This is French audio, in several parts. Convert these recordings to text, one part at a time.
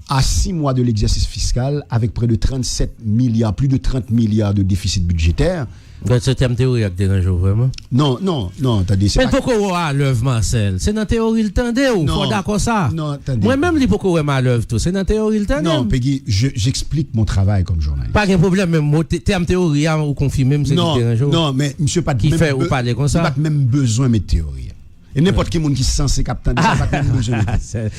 à 6 mois de l'exercice fiscal, avec près de 37 milliards, plus de 30 milliards de déficit budgétaire. Donc, ce terme théorique dérange vraiment? Non, t'as dit. Mais pourquoi à l'œuvre, Marcel? C'est dans la théorie le tendait ou faut d'accord ça? Non, attendez. Moi-même, je pourquoi à l'œuvre, tout. C'est dans la théorie le tendait? Non, Peggy, j'explique mon travail comme journaliste. Pas de problème, même terme théorie, ou confirmer, c'est non, non, mais monsieur, pas de qui fait ou parler comme ça? Pas même besoin de mes théories. Et n'importe qui qui se sent captain de ça, pas même besoin.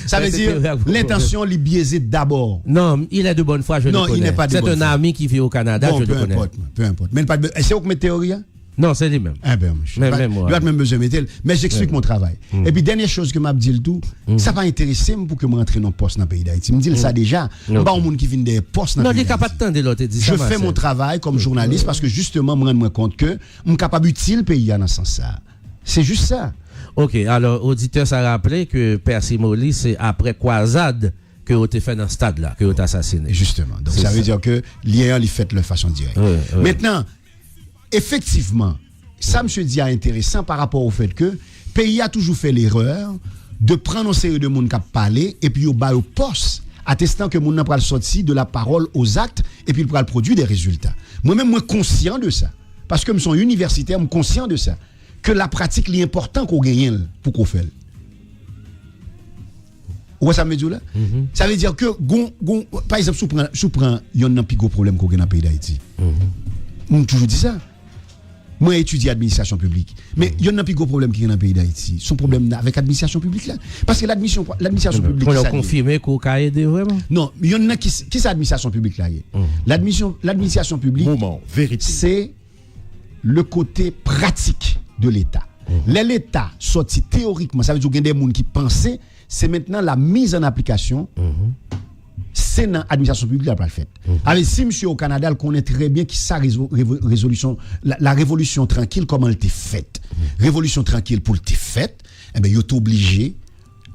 Ça veut dire, l'intention, est biaisée d'abord. Non, il est de bonne foi, je le connais. Non, il n'est pas de bonne foi. C'est un ami qui vit au Canada, je le connais. Peu importe. Mais c'est où que mes théories? Non, c'est lui-même. Ah ben, je n'ai pas même besoin de mettre. Mais j'explique mon travail. Et puis, dernière chose que m'a dit le tout, ça va intéresser pour que je rentre dans le poste dans le pays d'Haïti. Je me dis ça déjà. Pas au monde qui vient des postes dans le pays d'Haïti. Non, il n'est capable de l'autre. Je fais mon travail comme journaliste parce que justement, je me rends compte que je suis capable d'utile le pays dans ce sens-là. C'est juste ça. Ok, alors, auditeur, ça rappelé que Percy Molly, c'est après croisade que vous avez fait dans ce stade-là, que vous avez assassiné. Justement. Donc, ça veut dire que l'IA, il fait de façon directe. Maintenant, effectivement, ça, monsieur dit, est intéressant par rapport au fait que le pays a toujours fait l'erreur de prendre en sérieux de monde qui a parlé et puis au bas au poste, attestant que monde n'a pas sorti de la parole aux actes et puis il pourra produire des résultats. Moi-même, moi, conscient de ça. Parce que je suis universitaire, je suis conscient de ça. Que la pratique est importante qu'on gagne pour qu'on fait. Où ça me dit là? Ça veut dire que, par exemple, si on prend, il y a un plus gros problème qu'on a dans le pays d'Haïti. On toujours dit ça. Moi, étudie l'administration publique. Mais il y a un plus gros problème qui est dans le pays d'Haïti. Son problème avec l'administration publique là. Parce que l'administration publique. On a confirmé qu'on a aidé vraiment? Non, il y en a qui c'est l'administration publique là. L'administration publique, c'est le côté pratique de l'État. L'État sorti théoriquement, ça veut dire qu'il y a des gens qui pensaient, c'est maintenant la mise en application. C'est dans l'administration publique qui a fait. Alors, si monsieur au Canada, il connaît très bien qui sa résolution, la révolution tranquille, comment elle était faite. Révolution tranquille pour le faite, eh bien, il est obligé,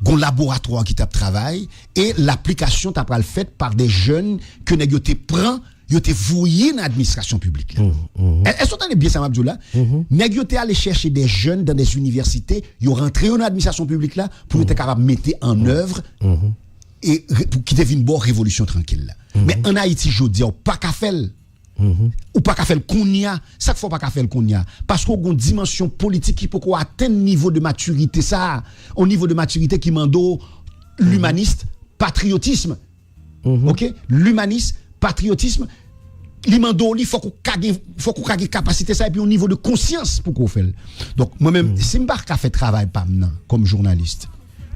un laboratoire qui tape travail, et l'application t'a pas le faite par des jeunes que n'ayez prend. Yo te fouillé dans l'administration publique. Est-ce que vous avez bien ça, Mabdoula? Nèg yo te allé chercher des jeunes dans des universités, yo rentré dans l'administration publique là pour être capable de mettre en œuvre et pour qui devienne une bonne révolution tranquille là. Mais en Haïti, je dis pas qu'à faire. Ou pas qu'à faire le kounia, ça faut pas qu'à faire le kounia parce qu'on a une dimension politique qui peut atteindre niveau de maturité ça, au niveau de maturité qui mando l'humaniste, patriotisme. OK? L'humanisme, patriotisme, il faut qu'on ait capacité ça et puis au niveau de conscience pour qu'on fait. Donc moi-même, si je n'ai pas fait travail comme journaliste,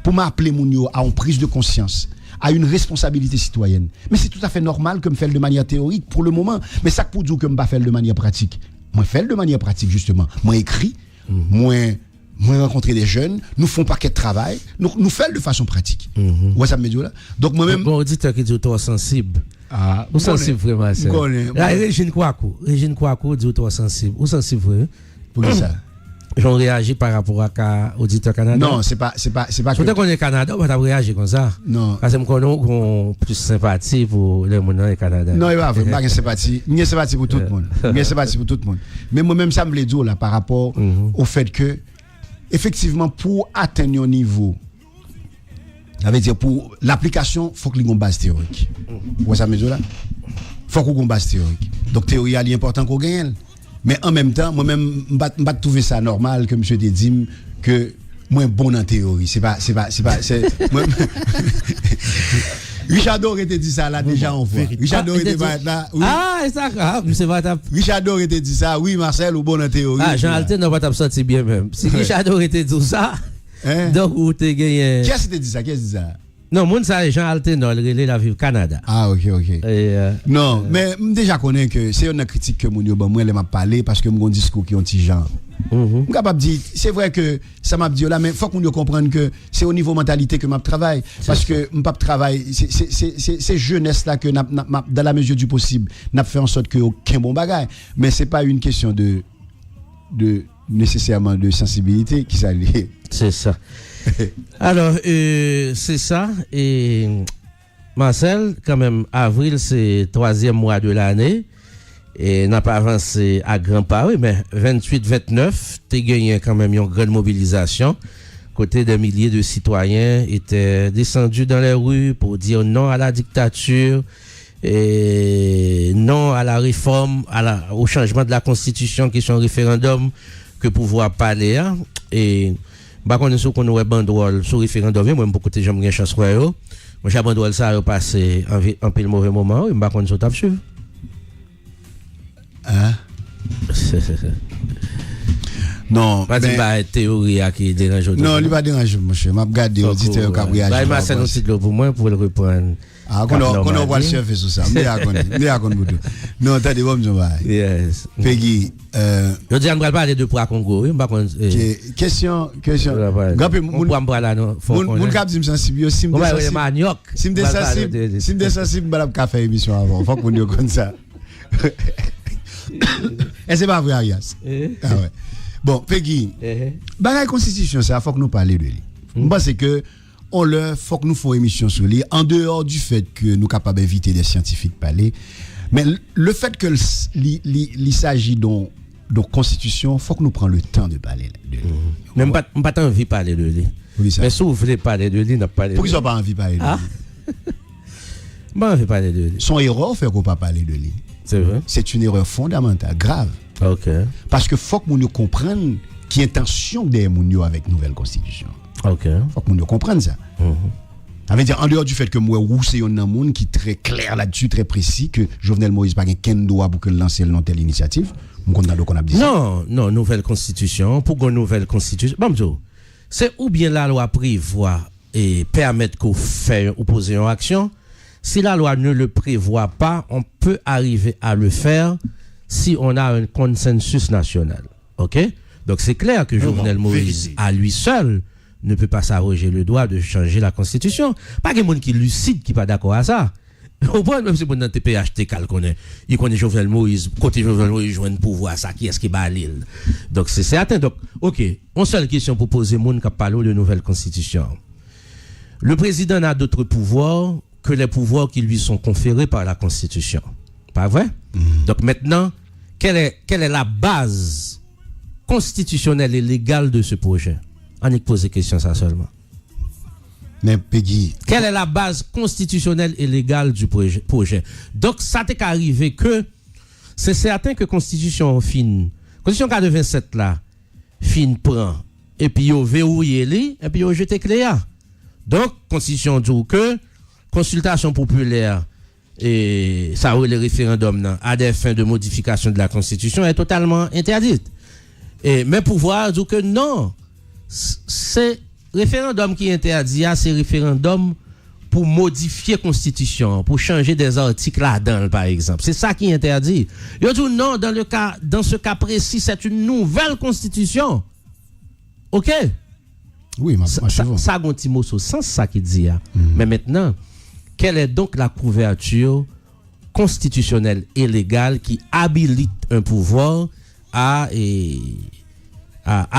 pour m'appeler à une prise de conscience, à une responsabilité citoyenne. Mais c'est tout à fait normal que je fasse de manière théorique pour le moment. Mais ça pour dire que je ne pas faire de manière pratique. Moi, je fais de manière pratique justement. Moi, écrit, moi rencontrer des jeunes, nous font paquet de travail, nous faisons de façon pratique. Ouais, ça me dit là. Donc moi-même. Bon, auditeur qui dit toi sensible. Ah, ou sensible vraiment ça. La Régine Kouakou dit toi sensible. Ou sensible vraiment. Pour ça. J'en réagis par rapport à auditeur Canada. Non, c'est pas peut-être qu'on est Canada, on va réagir comme ça. Non. Parce que qu'on plus sympathie pour les gens au Canada. Non, il va pas de sympathie. Il y a sympathie pour tout le monde. Il y a sympathie pour tout le monde. Mais moi-même ça me le dit là par rapport au fait que effectivement pour atteindre un niveau, ça veut dire pour l'application, il faut qu'il y ait une base théorique. Vous ça me dit là? Il faut qu'il y ait une base théorique. Donc théorie est important qu'on gagne. Mais en même temps, moi-même, je ne trouve ça normal que M. te dit que moi bon en théorie. C'est Richard Doré te dit ça là déjà on voit. Richard Doré te va être là. Oui. Ah, c'est ça grave, c'est pas ta. Richard Doré te dit ça. Oui, Marcel ou bon en théorie. Ah, Jean Alten n'a pas t'absorti bien même. Si Richard Doré te dit ça, donc où te gagné. Qui est-ce qui te dit ça? Qui est-ce qui dit ça? Non, moun ça Jean Altenor relé la vie Canada. Ah OK. Non, mais déjà connais que c'est une critique que moun yo ban moi elle m'a parlé parce que mon discours qui ont petit genre. Capable dire c'est vrai que ça m'a dit là mais faut qu'on yo comprenne que c'est au niveau mentalité que m'a travaille parce que m'a travail c'est jeunesse là que dans la mesure du possible n'a fait en sorte que aucun bon bagage mais c'est pas une question de nécessairement de sensibilité qui s'allie. C'est ça. Alors, c'est ça. Et Marcel, quand même, avril, c'est 3e mois de l'année. Et n'a pas avancé à grands pas, mais 28-29, t'es gagné quand même une grande mobilisation côté des milliers de citoyens étaient descendus dans les rues pour dire non à la dictature et non à la réforme, au changement de la constitution, qui est un référendum que pouvoir parler. Hein. Et bah qu'on est qu'on aurait banderole sur référendum, moi beaucoup de gens ont chance quoi yo. Moi j'ai banderole ça a passé en pile mauvais moment, et bah qu'on sont t'a suivre. Hein? Non, pas dire bah théorie qui dérange. Non, il va déranger monsieur, m'a regarder auditeur qui a réagi. Bah il c'est un petit pour moi pour le reprendre. Ah, qu'on va le chef sur ça. Non, t'as des bons gens. Yes. Peggy, je dis on va parler de poids Congo, question. Grand mon là non. Mon cap dit sensible, sim de sensible, balab café émission avant. Faut qu'on dise comme ça. Et c'est pas vrai Arias. Ah ouais. Bon, Peggy. Bagay constitution ça, faut que nous parler de lui. Je pense que faut que nous fassions émission sur lui, en dehors du fait que nous sommes capables d'inviter des scientifiques parler. Mais le fait que il s'agit de constitution, faut que nous prenions le temps de parler de lui. Même pas envie de parler de lui. Oui, mais si vous voulez parler de lui, n'a pas parlé de lui. Pourquoi ils n'ont pas envie de parler de lui? Pas envie de parler de lui. Son erreur fait qu'on ne pas parler de lui. C'est vrai. C'est une erreur fondamentale, grave. OK. Parce que faut que nous comprenions qui est intention derrière nous avec nouvelle constitution. OK. Faut que nous comprenions ça. Ça veut dire, en dehors du fait que moi, c'est un monde qui est très clair là-dessus, très précis, que Jovenel Moïse n'a pas qu'un droit pour que lancer le nom telle initiative. Non, nouvelle constitution. Pour une nouvelle constitution. Bon, c'est ou bien la loi prévoit et permettre qu'on fasse ou poser une action. Si la loi ne le prévoit pas, on peut arriver à le faire si on a un consensus national. OK? Donc c'est clair que Jovenel Moïse, à lui seul, ne peut pas s'arroger le droit de changer la constitution. Pas que monde qui lucide qui pas d'accord à ça. Au point même si mon dans TPHT connaît, il connaît Jovenel Moïse, côté Jovenel Moïse joue un pouvoir ça qui est-ce qui bat l'île. Donc c'est certain. Donc OK, une seule question pour poser monde qui parle de nouvelle constitution. Le président n'a d'autres pouvoirs que les pouvoirs qui lui sont conférés par la constitution. Pas vrai? Donc maintenant, quelle est la base constitutionnelle et légale de ce projet? On y pose question ça seulement. Mais Peggy, quelle est la base constitutionnelle et légale du projet? Donc ça t'est arrivé que c'est certain que constitution 87 là fin prend et puis yo verrouillé li et puis yo jeté clé. Donc constitution dit que consultation populaire et ça le référendum à des fins de modification de la constitution est totalement interdite. Et mais pouvoir dit que non, c'est référendum qui interdit, c'est référendum pour modifier la constitution, pour changer des articles là-dedans, par exemple. C'est ça qui interdit. Yo dit non, dans ce cas précis, c'est une nouvelle constitution. OK? Oui, ça a un petit mot sur sens, ça qui dit. Mais maintenant, quelle est donc la couverture constitutionnelle et légale qui habilite un pouvoir à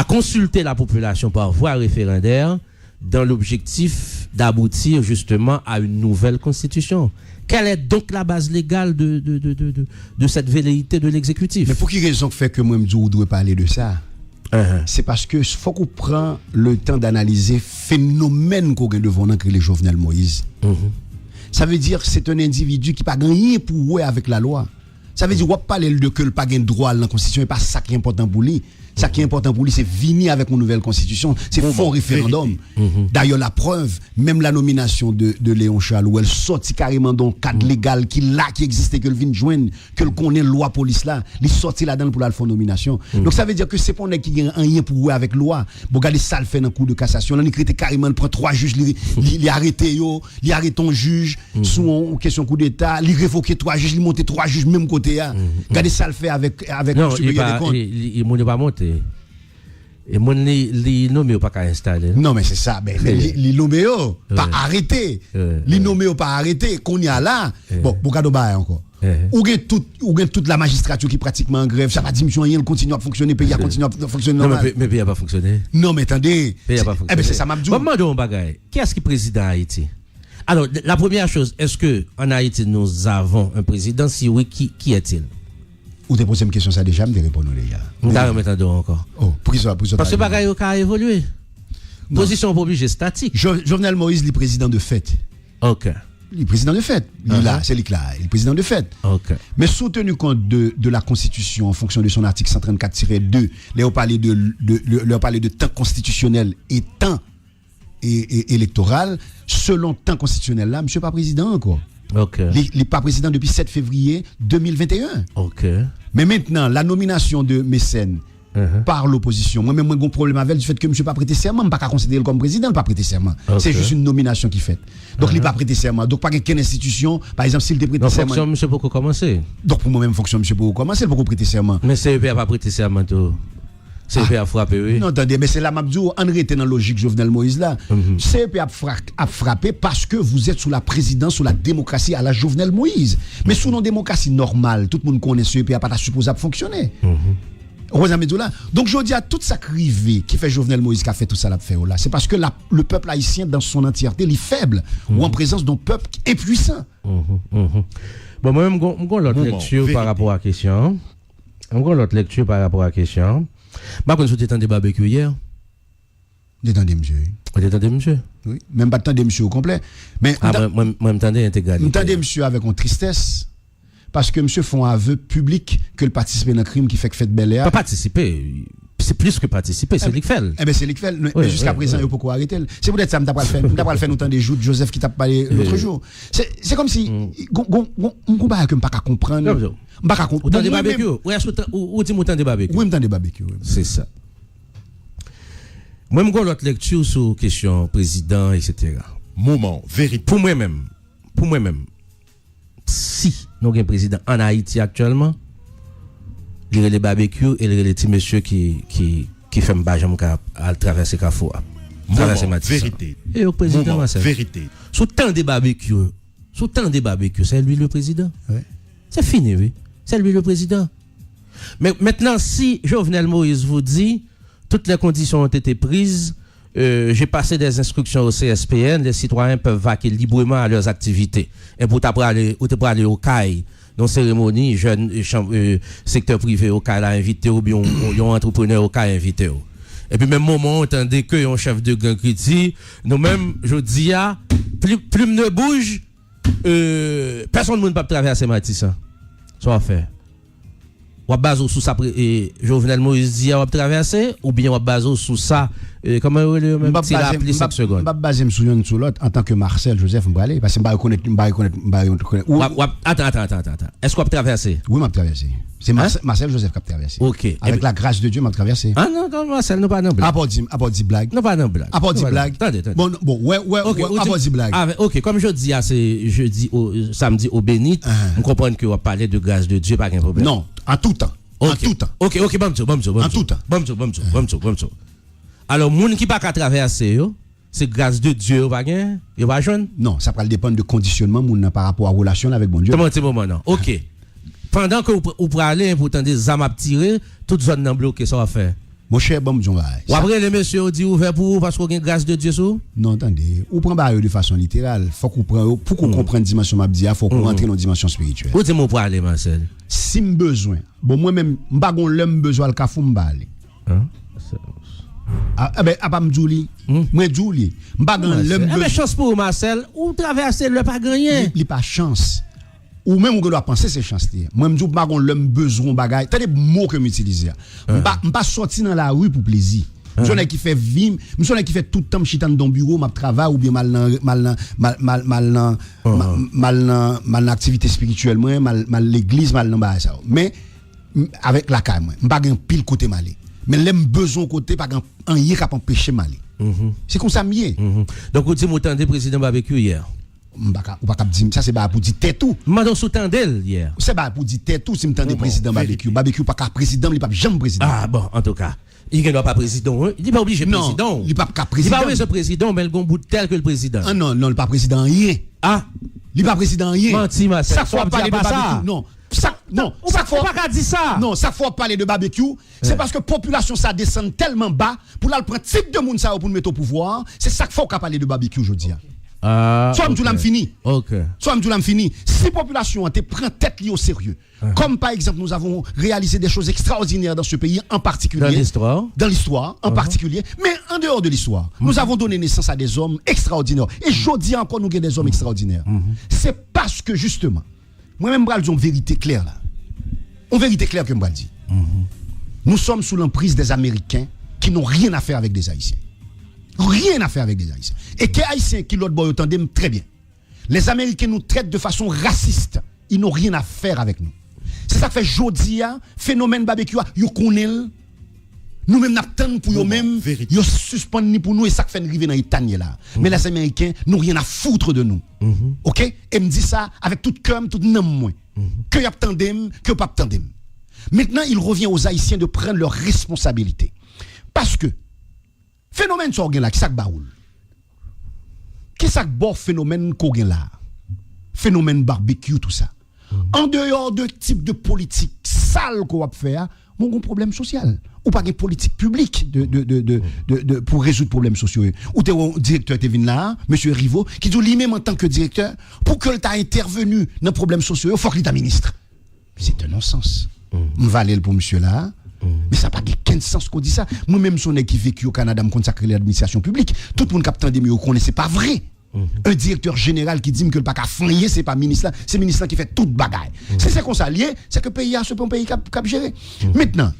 consulter la population par voie référendaire dans l'objectif d'aboutir justement à une nouvelle constitution? Quelle est donc la base légale de cette velléité de l'exécutif? Mais pour quelle raison fait que moi je dois parler de ça? C'est parce que faut qu'on prend le temps d'analyser le phénomène qu'on a devant nous que les Jovenel Moïse. Ça veut dire que c'est un individu qui n'a pas rien pour jouer avec la loi. Ça veut dire qu'on ne parle de que le pas de droit dans la constitution et pas ça qui est important pour lui. Ça qui est important pour lui, c'est venir avec une nouvelle constitution. C'est fort référendum. D'ailleurs, la preuve, même la nomination de Léon Charles, où elle sortit carrément dans le cadre légal qui existait, que le vient joindre, que le connaît loi police là, il sortit là-dedans pour la faire nomination. Donc ça veut dire que c'est pas un qui a rien pour jouer avec loi. Bon, regardez ça, le fait dans le cours de cassation. Là, il crée carrément, il prend 3 juges, il arrête il arrête un juge, sous une question coup d'État, il révoque 3 juges, il monte 3 juges, même côté. Regardez ça, le fait avec non, il ne pas monter. Et mon li nommé pas qu'à installer. Non mais c'est ça, mais li nommé pas arrêté. Li nommé pas arrêté qu'on y a là. Bon, Bokado ba encore. Ou gen toute la magistrature qui pratiquement en grève, ça va dire monsieur rien continue à fonctionner, pays a continue à fonctionner normal. Non mais pays a pas fonctionné. Non mais attendez. Pays a pas fonctionné. Eh ben c'est ça m'a dit. Bon mandon bagay. Qui est-ce qui président Haïti? Alors la première chose, est-ce que en Haïti nous avons un président? Si oui, qui est-il? Ou te posez une question ça déjà, me répondre les gars. Nous allons mettre encore. Oh, pour ça parce que bagaille a évolué. Position pas obligée statique. Jovenel Moïse, le président de fait. OK. Le président de fait. Là, c'est lui là, le président de fait. OK. Mais sous tenu compte de la Constitution en fonction de son article 134-2, on parlait de temps constitutionnel et temps électoral. Selon temps constitutionnel là, monsieur pas président encore. OK. Il n'est pas président depuis 7 février 2021. OK. Mais maintenant, la nomination de Mécène par l'opposition, moi-même, j'ai un problème avec du fait que monsieur pas prêté serment, je ne peux pas considérer comme président, il pas prêté serment. C'est juste une nomination qui fait. Donc, il n'est pas prêté serment. Donc, pas qu'une institution, par exemple, s'il était prêté serment. Fonction, monsieur, pour commencer. Donc, pour moi-même, fonction, monsieur, pour commencer, pour prêter serment. Mais CEP n'a pas prêté serment, tout. CEP a frappé, oui. Non, attendez, mais c'est là, Mabdou, on était dans la logique Jovenel Moïse là. CEP a frappé parce que vous êtes sous la présidence, sous la démocratie à la Jovenel Moïse. Mais sous une démocratie normale, tout le monde connaît CEP, n'a pas supposé fonctionner. Donc je dis à toute sa crivée qui fait Jovenel Moïse qui a fait tout ça là, c'est parce que le peuple haïtien dans son entièreté il est faible ou en présence d'un peuple impuissant. Bon, moi-même, j'ai l'autre lecture par rapport à la question. Par contre, vous êtes en débat barbecue hier. Détendez, monsieur. Vous détendez, monsieur? Oui. Même pas attendez, monsieur au complet. Mais moi, m'entendez intégral. M'entendez, monsieur, avec une tristesse. Parce que monsieur font un aveu public que le participer dans un crime qui fait que fait Bel Air. Pas participer. C'est plus que participer, c'est lui qui fait. Eh bien, c'est lui qui fait. Mais jusqu'à présent, il n'y a pas quoi arrêter. C'est peut-être ça, je ne pas le faire autant des jours de Joseph qui t'a parlé l'autre jour. C'est comme si. On ne peut pas comprendre. On ne peut pas comprendre. Autant des barbecues. Ou dis-moi autant des barbecues. Oui, autant des barbecues. C'est ça. Moi, j'ai l'autre lecture sur question président, etc. Moment vérité. Pour moi-même, si nous avons un président en Haïti actuellement, il y a les barbecues et il y a les petits messieurs qui font un bajam à traverser Carrefour. Traverser Matisse. Vérité. Et au président, c'est vérité. Sous tant de barbecues, c'est lui le président. Ouais. C'est fini, oui. C'est lui le président. Mais maintenant, si Jovenel Moïse vous dit, toutes les conditions ont été prises, j'ai passé des instructions au CSPN, les citoyens peuvent vaquer librement à leurs activités. Et pour aller au CAI, dans cérémonie, jeune secteur privé au CAI l'a invité, ou bien un entrepreneur au CAI invité. Et puis même moment, attendez que un chef de gang qui dit, nous-mêmes, je dis, plus ne bouge, personne ne peut pas traverser Matisse. Ça va faire. Ou à base sous ça, Jovenel Moïse dit à traverser, ou bien à base sous ça, comment vous le même si la appelé 5 secondes. Je vais baser sur l'un sur l'autre en tant que Marcel Joseph Mbralé, parce que je reconnaître. Attends. Est-ce qu'on va traverser? Oui, je traverser. C'est Marcel Joseph qui a traversé. OK. Avec la grâce de Dieu, je traversé. Ah non, Marcel, non pas non blague. À dit blague. Non pas non blague. À dit blague. Attendez. Bon, ouais, à dit blague. OK, comme je dis, c'est jeudi, samedi au Bénit, on comprend que on va parler de grâce de Dieu, pas qu'un problème. Non, en tout temps. En tout temps. OK, bon. En tout temps. Bon. Alors, moun qui pas qu'à traverser, c'est grâce de Dieu, pas gain, il va joindre? Non, ça va dépendre de conditionnement moun par rapport à la relation avec bon Dieu. Comment c'est moment non? OK. Pendant que vous pouvez aller pour tendre des armes à tirer, toute zone nan bloqué, ça va faire. Mon cher bon Dieu. Ou après les messieurs dit ouvert pour vous parce qu'on a grâce de Dieu sous? Non, attendez, ou prend ba de façon littérale, faut qu'on prend pour qu'on comprenne dimension mabdia, faut qu'on rentre dans dimension spirituelle. Où dis-moi pour aller Marcel? Si m besoin. Bon moi même m'pa gon l'homme besoin le kafou m'ba aller. Pas m'djouli. Moi djouli. M'pa gon l'homme besoin. Mais chance pour Marcel, ou traverser le pas gagner. Il pas chance. Ou même on doit penser c'est chance là. Moi m'dou pas gon l'homme besoin bagay. T'as des mots que m'utiliser. M'pa sorti dans la rue pour plaisir. M'son qui fait vivre, m'son qui fait tout le temps chitan dans bureau, m'a travail ou bien mal activité spirituelle moi, mal l'église, mal dans ba ça. Mais avec la caille moi, m'pa gen pile côté malé. Mais l'aime besoin côté pas un rien qui empêcher malé. C'est comme ça mieux. Donc vous dites m'entendez président barbecue hier. Ou pas dire ça c'est pas pour dire tête tout. M'entend sous-tendel hier. C'est pas pour dire tête tout si m'entendez président barbecue. Barbecue pas président, il pas jamais président. Ah bon, en tout cas. Il n'est pas président. Il n'est pas obligé président. Il n'est pas président. Il n'est pas obligé président, mais il a un bout tel que le président. Ah non, il n'est pas président rien. Ah. Il n'est pas président rien. Menti, Marcel. Ça faut parler de barbecue. Non. Ça faut pas dire ça. Non, ça faut parler de barbecue. C'est parce que population ça descend tellement bas pour là le prendre type de monde ça pour mettre au pouvoir. C'est ça qu'il faut parler de barbecue aujourd'hui. Soit tout l'am fini. OK. Soit tout l'am fini. Si la population te prend tête liée au sérieux, comme par exemple nous avons réalisé des choses extraordinaires dans ce pays en particulier. Dans l'histoire en particulier, mais en dehors de l'histoire, nous avons donné naissance à des hommes extraordinaires. Et je dis encore nous avons des hommes extraordinaires. C'est parce que justement, moi-même je dis une vérité claire là. Une vérité claire que je dis. Nous sommes sous l'emprise des Américains qui n'ont rien à faire avec des Haïtiens. Rien à faire avec des Haïtiens. Et que Haïtiens qui l'autre boy entendent très bien. Les Américains nous traitent de façon raciste. Ils n'ont rien à faire avec nous. C'est ça que fait Jodia, phénomène barbecue, yo connaît. Nous-mêmes n'attendons pour eux-mêmes, ils suspendent pour nous et ça fait arriver dans l'Italie là. Mais les Américains n'ont rien à foutre de nous. OK? Et me dit ça avec tout cœur, tout nom moins. Que y attendem, que pas attendem. Maintenant, il revient aux Haïtiens de prendre leurs responsabilités. Parce que phénomène ça là, qui ça baoul. Qui ça bord phénomène qu'on là? Phénomène barbecue tout ça. En dehors de type de politique sale qu'on va faire, mon un problème social. Ou pas de politique publique pour résoudre problèmes sociaux. Ou t'es un directeur t'es venu là, monsieur Rivo, qui dit lui-même en tant que directeur, pour que t'as intervenu dans problèmes sociaux, il faut que l'État ministre. C'est un non-sens. On va aller pour monsieur là. Mais ça n'a pas de 15 sens qu'on dit ça. Moi-même, son qui vécu au Canada, me consacre l'administration publique. Tout le monde capte des mieux qu'on c'est pas vrai. Un directeur général qui dit que le pas qu'à fouiller, c'est pas ministre, c'est ministre qui fait toute bagaille. C'est qu'on s'allie, c'est que le pays a ce pays cap gérer. Maintenant,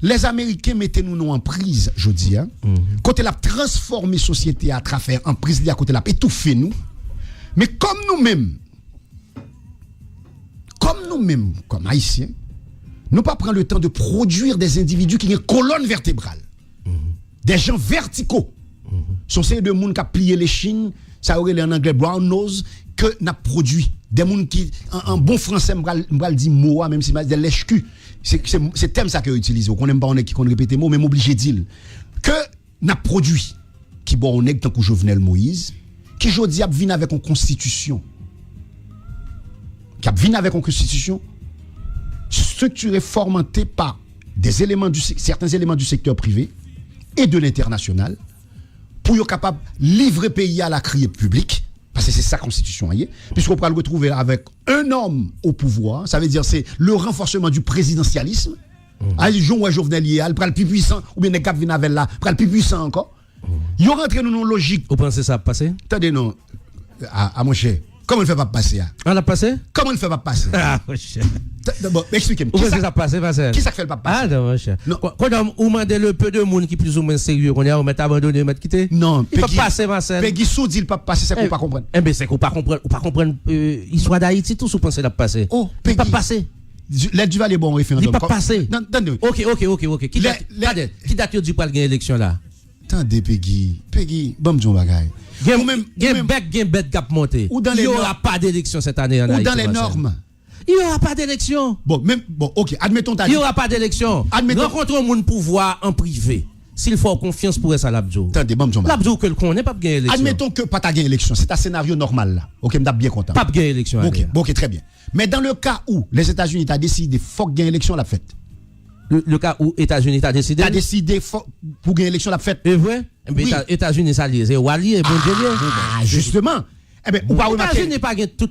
les Américains mettez-nous en prise, je dis, côté la transformer société à travers en prise, à côté la étouffer nous. Mais comme nous-mêmes, comme Haïtiens, nous pas prendre le temps de produire des individus qui ont une colonne vertébrale. Des gens verticaux. Sont ces deux monde qui a plié les chines, ça aurait en anglais brown nose, que n'a produit. Des gens qui, en bon français, m'bral dit moa, même si des lèche-cul. C'est thème ça que utilise. On n'aime pas on qui répète mot, mais m'obligé de dire. Que n'a produit. Qui bon on est tant que Jovenel Moïse, qui jodi a vinn avec une constitution. Qui a vinn avec une constitution structurée, formatée par des éléments certains éléments du secteur privé et de l'international pour être capable de livrer le pays à la criée publique, parce que c'est sa constitution, puisqu'on peut le retrouver avec un homme au pouvoir, ça veut dire c'est le renforcement du présidentialisme. Jovenel Yéal, le plus puissant, ou bien les cap Vinavel là, le plus puissant encore. Ils ont rentré dans une logique. Vous pensez que ça va passer? Attendez, non. À mon cher. Comment il ne fait pas passer? On l'a passé? Comment il ne fait pas passer? Ah, mon cher. D'abord, expliquez-moi. Qui ça passe, qui ça fait pas passer? Ah, non, mon cher. Quand on demande le peu de monde qui plus ou moins sérieux, qu'on a mettre abandonné, mettre quitté? Non, il ne peut pas passer, Marcel. Peggy Sou dit il ne peut pas passer, c'est qu'on ne peut pas comprendre. Eh bien, c'est qu'on ne peut pas comprendre l'histoire d'Haïti, tout ce qu'on pense qu'il va passer. Oh, il ne peut pas passer. L'aide du Valais, bon référendum. Il ne peut pas passer. Ok. Qui date du pas gagner l'élection là? Attendez, Peggy, bon, John Bagay. Gen bête cap monté. Il n'y aura pas d'élection cette année en Haïti. Ou dans les normes. Il n'y aura pas d'élection. Bon, ok, admettons Il n'y aura pas d'élection. Rencontrons mon pouvoir en privé. S'il faut confiance pour ça, l'Abdou. Attendez, bon, John Bagay. L'Abdou que le connaît pas gagner élection. Admettons que pas ta gagner élection. C'est un scénario normal là. Ok, m'dap bien content. Pas gagner élection. Ok, très bien. Mais dans le cas où les États-Unis ont décidé faut gagner élection la fête. Le cas où États-Unis a décidé. A décidé pour gagner l'élection la fête. C'est vrai? Oui. États-Unis ça lié, c'est Wali et bon Dieu. Ah, justement. Eh ben, ou pas remarquer. États-Unis pas tout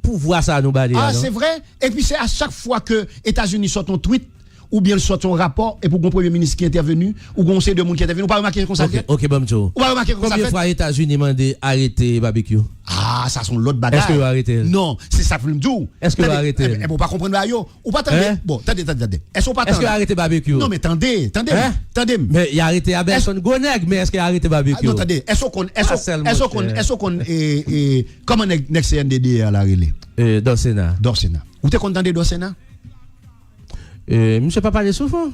pouvoir ça nous balayer. Ah, c'est vrai. Et puis c'est à chaque fois que États-Unis sort un tweet ou bien sort un rapport et pour un premier ministre qui est intervenu ou conseil de monde qui est intervenu, ou pas remarquer comme ça. OK, bon Joe. Ou pas remarquer comme ça. Combien de fois États-Unis mandé arrêter barbecue? Ah, ça sont l'autre bagarre. Est-ce que vous arrêtez? Non, c'est ça que je me dis. Est-ce que vous arrêtez? Bon, pas comprendre là yo. Ou pas attendre. Bon, attendez. Est-ce que vous arrêtez barbecue? Non, mais attendez. Mais il a arrêté à Benson Goneg, mais est-ce qu'il a arrêté barbecue? Non, attendez. Est-ce qu'on comment next CNDD à la relais? Dorsena. Vous êtes content de Dorsena? Monsieur pas parler souvent.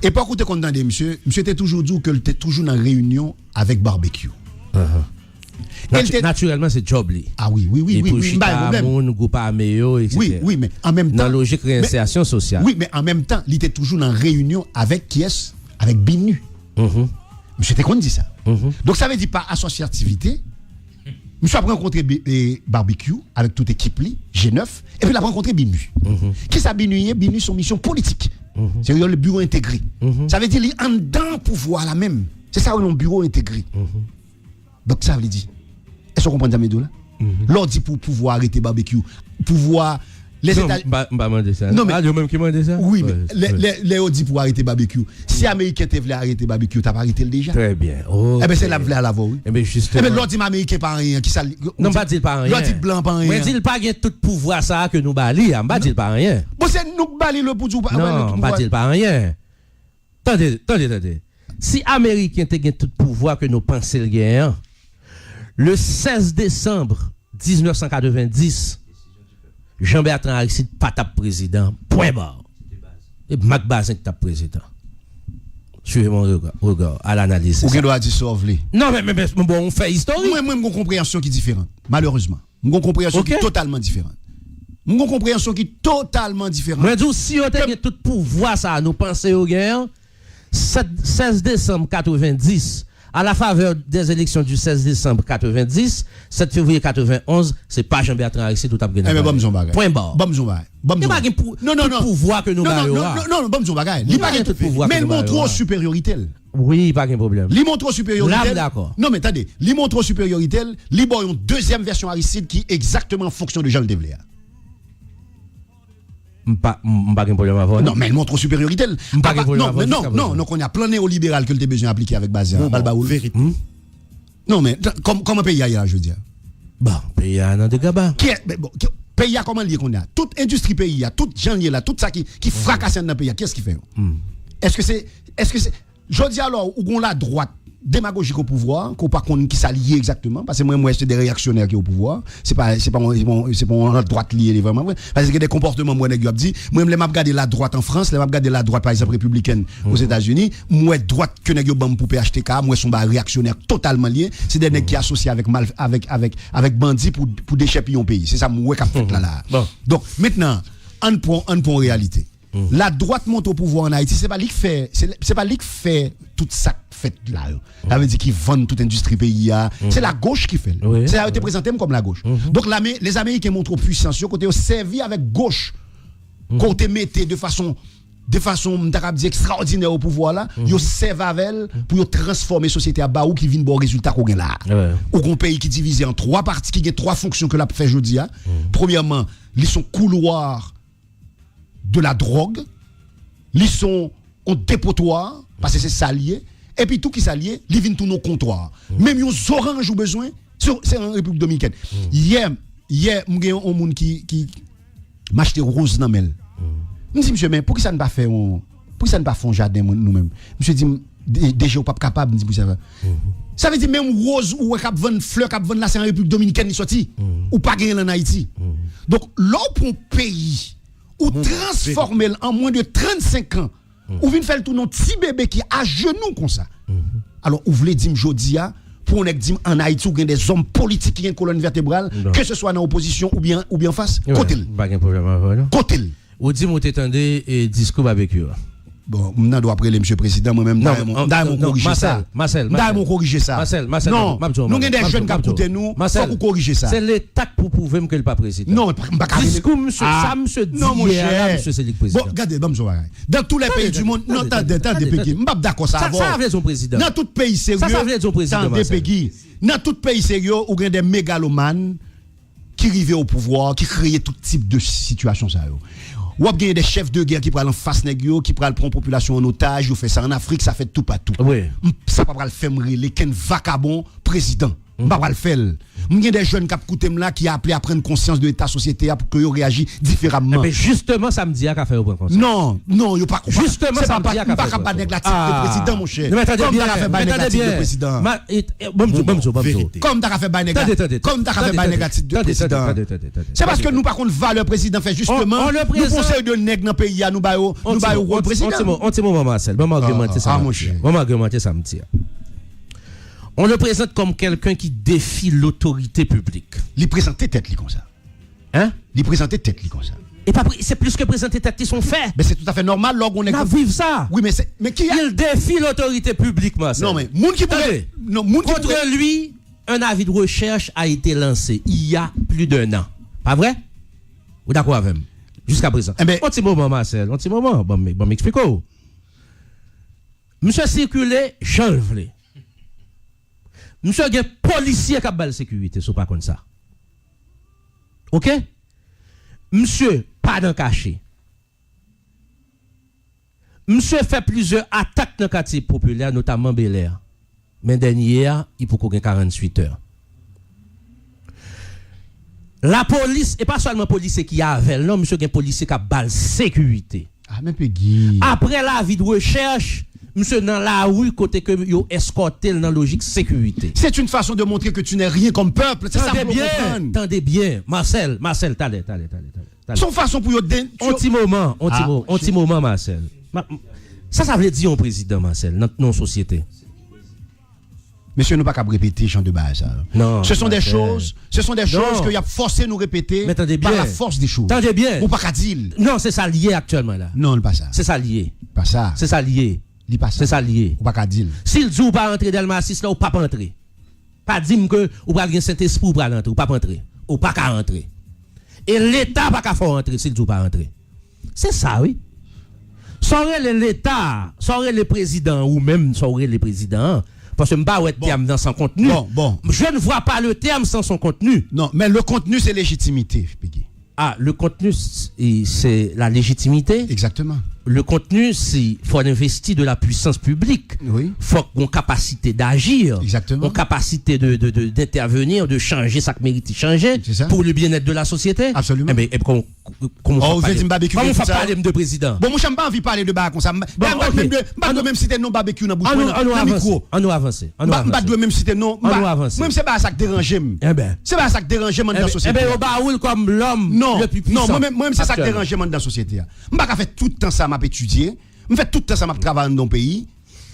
Et pas écouter content de monsieur était toujours dit que était toujours en réunion avec barbecue. Naturellement c'est job li. Ah oui. Oui, mais en même temps dans logique réinsertion sociale. Oui, mais en même temps, il était toujours en réunion avec qui est avec Binu. Monsieur était dit ça. Donc ça veut dire pas associativité. Monsieur a rencontré barbecue avec toute équipe G9 et puis il a rencontré Binu. Qui ça Binu? Binu son mission politique. C'est le bureau intégré. Ça veut dire qu'il est en dedans pouvoir la même. C'est ça un bureau intégré. Donc ça veut dire Est-ce que vous comprenez ça, là? L'on dit pour pouvoir arrêter barbecue, pouvoir les États-Unis. Non, mais même qui m'a dit ça. Oui, mais les dit pour arrêter barbecue. Si Américain te voulait arrêter barbecue, t'as pas arrêté le déjà. Très bien. Eh ben c'est la voulait à la voix, oui. Eh ben justement. Eh ben l'on dit Américain pas rien, qui ça. Non, pas dire pas rien. L'on dit blanc pas rien. Mais dit pas gain tout pouvoir ça que nous bali, on pas dire pas rien. Bon c'est nous bali le pouvoir. Non, on pas dire pas rien. Attendez. Si Américain te gain tout pouvoir que nous pensons le gain, le 16 décembre 1990, Jean-Bertrand Aristide pas tape président. Point barre. Et Mac Bazin tape président. Suivez mon regard à l'analyse. Ou bien doit dire sauver. Non, mais bon, on fait historique. Moi, j'ai une compréhension qui est différente. Malheureusement. J'ai une compréhension qui est totalement différente. J'ai une compréhension qui est totalement différente. Mais si on a tout pouvoir, ça, nous penser aux guerres, 16 décembre 90, à la faveur des élections du 16 décembre 90, 7 février 91, c'est pas Jean-Bertrand Aristide tout à fait. Mais bon, point barre. Non, pouvoir que nous non, bon, il pas tout pouvoir. Mais il montre supériorité. Oui, pas de problème. Il montre supériorité. Là, d'accord. Non, mais attendez, il montre supériorité, il y a une deuxième version Aristide qui est exactement en fonction de Jean le Devléa. Pas de problème avant. Non, mais elle montre supériorité. Non, on a plein néolibéral que le besoin d'appliquer avec Bazin. Non, mais comment un pays a, je veux dire? Bon, pays a dans des gabas. Pays a comment lié qu'on a? Toute industrie pays a, toute gens là, tout ça qui fracasse dans le pays, qu'est-ce qu'il fait? Est-ce que c'est. Je dis alors, où on la droite démagogique au pouvoir, qu'on pas qui s'allie exactement, parce que moi c'est des réactionnaires qui au pouvoir, c'est pas la droite liée vraiment, parce que des comportements moi nèg dit, moi les m'a regarder la droite en France, les m'a regarder la droite par exemple républicaine aux États-Unis, moi droite que nèg bam pour PHTK, moi sont réactionnaires totalement liés, c'est des nèg qui associés avec bandits pour déchapper un pays, c'est ça moi qu'a fait là. Donc maintenant, on prend réalité. La droite monte au pouvoir en Haïti, c'est pas lui qui fait tout ça fait là. Ça veut dire qu'ils vendent toute industrie pays. C'est la gauche qui fait. C'est a été présenté comme la gauche. Donc les Américains montrent puissance, côté au servi avec gauche. Côté mettez de façon extraordinaire au pouvoir là, ils servent avec elle pour transformer la société à bas ou qui vient bon résultat qu'on gagne là. Ou un pays qui est divisé en trois parties qui a trois fonctions que l'a fait aujourd'hui. Premièrement, ils sont couloirs de la drogue, ils sont en dépotoir, parce que c'est salier, et puis tout qui s'allié, ils viennent tous nos comptoirs. Même les oranges ont besoin, c'est en République Dominicaine. Hier, j'ai un monde qui m'a acheté rose dans mel. Je me dis, monsieur, mais pourquoi ça ne pas fait un jardin nous-mêmes? Monsieur dit, déjà, on pas capable, me dit, ça veut dire même rose ou cap vendre fleur cap vendre là, c'est en République Dominicaine, ni sorti, ou pas gagner en Haïti. Donc, là, pour un pays, ou transformer en moins de 35 ans, ou vient faire tout notre petit bébé qui est à genoux comme ça. Alors, vous voulez dire, Jodia, pour on dire en Haïti, ou des hommes politiques qui ont une colonne vertébrale, que ce soit dans l'opposition ou bien face, côté-le. Pas de problème. Côté-le. Ou dit, vous t'étendez et discours avec eux. Bon, on doit appeler monsieur président moi-même d'ailleurs corriger ça. Marcel. Corriger ça. Marcel. Non, nous avons des jeunes qui écoutent nous, faut corriger ça. C'est l'État pour prouver que le pas président. Non, pas discours monsieur ça monsieur dit monsieur c'est le président. Bon, regardez, dans tous les pays du monde, non attendez Pékin, m'pas d'accord ça avant. Ça avait son président. Dans tout pays sérieux. Ça avait son président. Dans tout pays sérieux, ou gagne des mégalomanes qui arrivent au pouvoir, qui créent tout type de situation ça. Ou bien des chefs de guerre qui prennent en face négio, qui prennent la population en otage, ou fait ça en Afrique, ça fait tout partout. Oui. Ça pas le faire les ken vagabond président. Pas le faire. Il y a des jeunes qui écoutent là qui appellent à prendre conscience de l'état société pour que yo réagissent différemment. Mais justement ça me dit à faire prendre conscience. Non, yo pas justement ça me dit à pas capable négatif de président mon cher. Mais comme tu as fait bail négatif de président. Comme tu as fait bail négatif. Comme tu as fait bail négatif de président. C'est parce que nous par contre valeur président fait justement nous conseil de nèg dans pays nous bail rôle président. On petit moment Marcel, bon argumenter ça. Bon argumenter ça me dit. On le présente comme quelqu'un qui défie l'autorité publique. Il présente tête comme ça. Hein? Il présente tête comme ça. Et pas c'est plus que présenter tête qui sont faits. Mais c'est tout à fait normal lorsqu'on est vivre ça. Oui mais qui il défie l'autorité publique Marcel. Non mais monde qui pourrait contre lui un avis de recherche a été lancé il y a plus d'1 an. Pas vrai? Ou d'accord avec moi? Jusqu'à présent. Un petit moment Marcel, un petit moment. Bon m'explique. Monsieur circulé, Jean le voulait. monsieur a un policier qui a la sécurité, c'est pas comme ça. OK? Monsieur, pas dans caché. Monsieur fait plusieurs attaques dans le quartier populaire, notamment Bel Air. Mais dernière, il faut qu'on ait 48 heures. La police, et pas seulement police qui a avec, non, monsieur, il y a un policier qui a balle sécurité. Ah, mais Guy. Après la vie de recherche, monsieur, dans la rue, côté que vous escorté dans la logique sécurité. C'est une façon de montrer que tu n'es rien comme peuple. C'est ça que bien. Tendez bien. Marcel, t'allez. Son façon pour vous un petit moment, Marcel. Ça veut dire un président, Marcel, dans notre société. Monsieur, nous pas qu'à répéter champ de base. Non. Ce sont des choses qu'il a forcé nous répéter par la force des choses. Tendez bien. Ou pas qu'à dire. Non, c'est ça lié actuellement là. Non, pas ça. C'est ça lié. Pas ça. C'est ça lié. C'est ça lié. Ou pas qu'à dire. S'il dit ou pas entrer dans le massif là, ou pas entrer. Pas dire que ou pas un Saint-Esprit ou pas entrer, ou pas entrer. Ou pas qu'à entrer. Et l'État pas qu'à faire entrer s'il dit ou pas entrer. C'est ça, oui. Saurait l'État, saurait le président ou même saurait le président. Parce que je ne vois pas le terme dans son contenu. Je ne vois pas le terme sans son contenu. Non, mais le contenu, c'est légitimité, Peggy. Ah, le contenu, c'est la légitimité. Exactement. Le contenu, c'est faut investir de la puissance publique. Oui. Faut qu'on capacité d'agir. Exactement. Qu'on capacité d'intervenir, de changer ça que mérite de changer pour le bien-être de la société. Comment on fait parler de président? Bon, moi, je n'ai pas envie de parler de bar comme ça. Même si tu non barbecue dans le micro. On nous avance. Même si tu non. Moi, c'est pas ça qui dérange. C'est pas ça qui dérange dans la société. Eh bien, on comme l'homme. Non, moi-même, c'est ça qui dérange dans la société. Je ne vais pas faire tout le temps ça, m'a étudié. Je fais tout le temps ça, m'a travaillé dans le pays.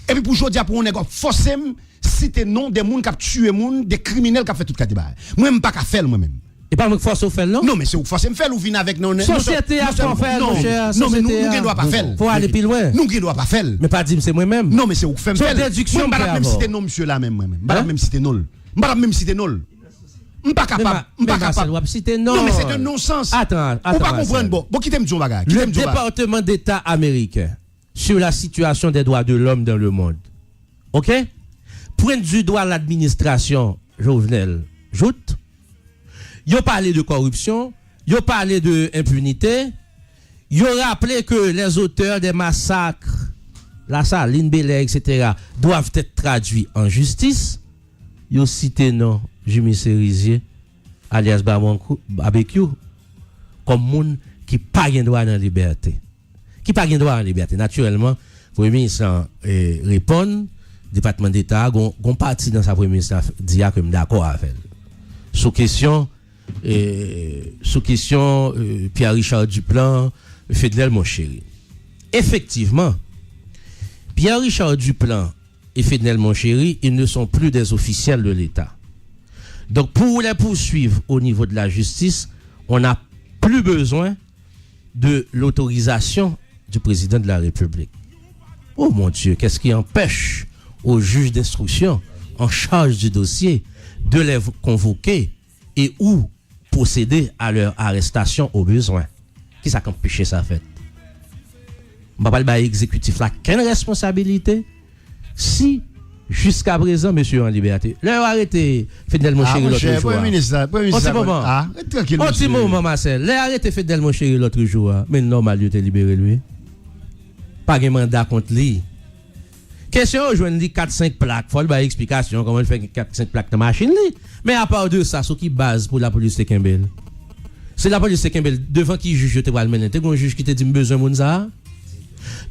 Et puis pour aujourd'hui, pour on est forcé citer nom des gens qui ont tué des gens, des criminels qui ont fait tout le cas. Moi, je ne vais pas faire moi-même. Et pas me forcer au faire, non? Non, mais c'est forcer me faire ou venir avec non. Société à faire, non, mais nous ne doit pas faire. Faut aller plus loin. Nous ne doit pas faire. Mais pas dire c'est moi-même. Non, mais c'est où faire. C'est déduction. Pas même citer non monsieur là même. Pas même citer non. Pas même citer non. Pas capable. Pas capable. Non, mais c'est un non-sens. Attends. On pas comprendre. Bon, quittez-moi John Bagage. Le département d'État américain sur la situation des droits de l'homme dans le monde. OK? Point du droit à l'administration, Jovenel, joute. Yo parlé de corruption, yo parlé de impunité, yo rappelé que les auteurs des massacres, la Saline, Bel Air, etc., doivent être traduits en justice. Yo cité non, Jimmy Cerisier, alias Barbecue, comme moun qui pas de droit à la liberté. Qui pas de droit à la liberté. Naturellement, le Premier ministre répond, département d'État, gon parti dans sa Premier ministre dit que je d'accord avec elle. Sous question Pierre-Richard Duplan, Fedel Monchéri. Effectivement, Pierre-Richard Duplan et Fedel Monchéri, ils ne sont plus des officiels de l'État. Donc, pour les poursuivre au niveau de la justice, on n'a plus besoin de l'autorisation du président de la République. Oh mon Dieu, qu'est-ce qui empêche au juge d'instruction en charge du dossier de les convoquer et ou procéder à leur arrestation au besoin? Qui ça empêche ça fait? On va pas le exécutif là, quelle responsabilité si jusqu'à présent monsieur en liberté leur arrêté Fedel Monchéri l'autre jour. Un petit moment Marcel, leur arrêté Fedel Monchéri l'autre jour, mais normal il était libéré lui. Pas de mandat contre lui. Question je lui 4-5 plaques, faut le explication comment il fait 4-5 plaques de machine lui. Mais à part de ça, ce qui base pour la police de Kimbel. C'est la police de Kimbel devant qui juge te va le mener, un juge qui te dit besoin moun ça.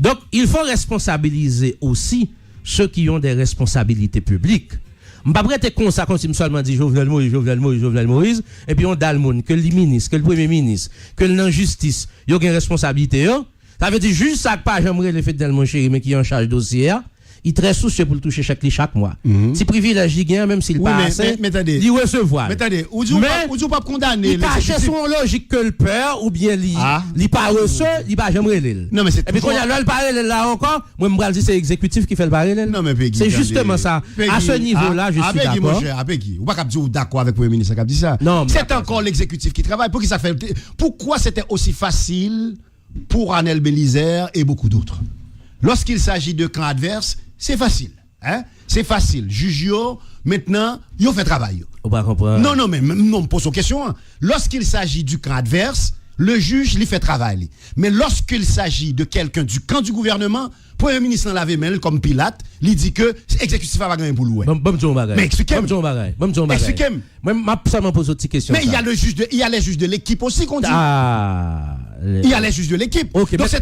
Donc, il faut responsabiliser aussi ceux qui ont des responsabilités publiques. Je ne vais pas prêter comme ça, comme si seulement dit Jovenel Moïse, et puis on a le monde, que le ministre, que le premier ministre, que l'injustice, il y a une responsabilité. Ça veut dire juste ça que pas j'aimerais le fait de mon chéri, mais qui est en charge dossier. Il est très soucieux pour le toucher chaque mois. Si privilège il gagne, même s'il pas assez, il recevoir. Mais attendez, ou pas condamner. Il cache son logique que le peur, ou bien il pas reçu, il pas jamais l'île. Non, mais c'est. Et puis quand il y a le parallèle là encore, moi je me dis c'est l'exécutif qui fait le parallèle. Non, mais c'est justement ça. À ce niveau-là, je suis d'accord. Ou pas dire d'accord avec le Premier ministre qui a dit ça. Non, c'est encore l'exécutif qui travaille. Pourquoi c'était aussi facile pour Anel Bélizer et beaucoup d'autres? Lorsqu'il s'agit de camps adverses, c'est facile. c'est facile. Juge yo, maintenant, yo fait travail. On va comprendre. Non, mais non, me pose une question. Lorsqu'il s'agit du camp adverse, le juge lui fait travail. Mais lorsqu'il s'agit de quelqu'un du camp du gouvernement, Premier ministre l'a mail comme Pilate, il dit que l'exécutif va gagner pour louer. Mais expliquez-moi. Expliquez-moi. Moi, ça me pose une petite question. Mais il y a les juges de l'équipe aussi qu'on dit. Ah. Il y a les juges de l'équipe. Okay, donc c'est